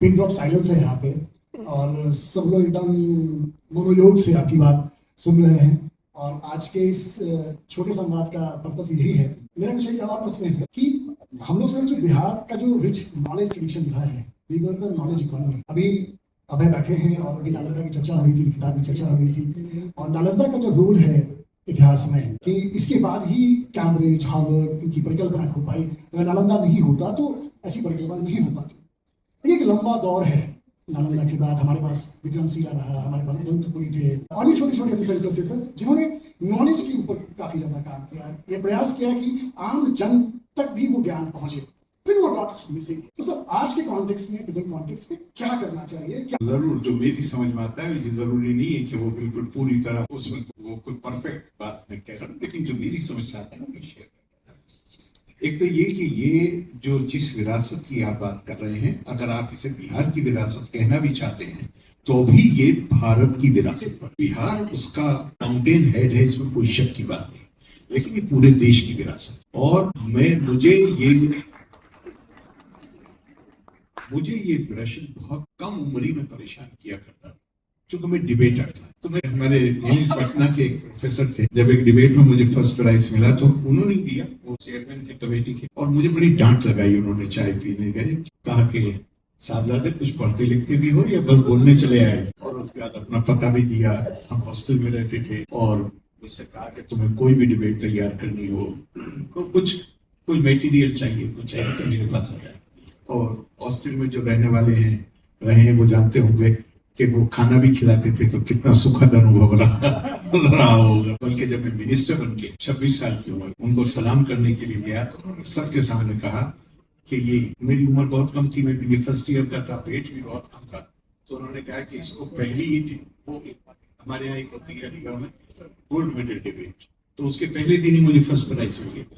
Pin drop silence है यहाँ पे और सब लोग एकदम मनोयोग से आपकी बात सुन रहे हैं। और आज के इस छोटे संवाद का पर्पस यही है। मेरा कुछ एक और प्रश्न है कि हम लोग से जो बिहार का जो रिच नॉलेज ट्रेडिशन रहा है, नॉलेज इकोनॉमी, अभी अभय बैठे हैं और अभी नालंदा की चर्चा हो रही थी, किताब की चर्चा हो रही थी, और नालंदा का जो रोल है इतिहास में कि इसके बाद ही कैम्ब्रिज हार्वर्ड की परिकल्पना हो पाई। अगर नालंदा नहीं होता तो ऐसी परिकल्पना नहीं हो पाती। एक लंबा दौर है नालंदा के बाद। हमारे पास विक्रमशिला रहा, हमारे पास ग्रंथपुरी थे और भी छोटे छोटे ऐसे सेंटर्स थे सर, जिन्होंने नॉलेज के ऊपर काफी ज्यादा काम किया, ये प्रयास किया कि आम जन तक भी वो ज्ञान पहुंचे। फिर वो डॉट्स मिसिंग। तो सर आज के कॉन्टेक्स्ट में, प्रेजेंट कॉन्टेक्स्ट में क्या करना चाहिए? क्या जरूर जो मेरी समझ में आता है, ये जरूरी नहीं है कि वो बिल्कुल पूरी तरह उसमें वो कोई परफेक्ट बात मैं कह रहा हूँ, लेकिन जो मेरी समझ से आता है वो शेयर करता हूं। एक तो ये कि ये जो जिस विरासत की आप बात कर रहे हैं, अगर आप इसे बिहार की विरासत कहना भी चाहते हैं तो भी ये भारत की विरासत पर, बिहार उसका फाउंटेन हेड है, इसमें कोई शक की बात नहीं, लेकिन ये पूरे देश की विरासत। और मुझे ये प्रश्न बहुत कम उम्र में परेशान किया करता था, क्योंकि मैं डिबेटर था। तो मैं हमारे पटना के एक प्रोफेसर थे, जब एक डिबेट में मुझे फर्स्ट प्राइज मिला तो उन्होंने दिया, वो चेयरमैन थे कमेटी के, और मुझे बड़ी डांट लगाई। उन्होंने चाय पीने गए, कहा कि साहबजादे कुछ पढ़ते लिखते भी हो या बस बोलने चले आए। और उसके बाद अपना पता भी दिया, हम हॉस्टल में रहते थे, और मुझसे कहा कि तुम्हें कोई भी डिबेट तैयार करनी हो, कोई मटेरियल चाहिए, कुछ चाहिए तो मेरे पास आ जाए। और हॉस्टल में जो रहने वाले रहे हैं वो जानते होंगे कि वो खाना भी खिलाते थे, तो कितना सुखद अनुभव रहा होगा। बल्कि जब मैं मिनिस्टर बन के 26 साल की उम्र उनको सलाम करने के लिए गया तो उन्होंने सबके सामने कहा कि ये मेरी उम्र बहुत कम थी, मैं बीए फर्स्ट ईयर का था, पेट भी बहुत कम था, तो उन्होंने कहा कि इसको पहली ही हमारे यहाँ एक होती है गोल्ड मेडल डिबेट, तो उसके पहले दिन ही मुझे फर्स्ट प्राइज मिल गया।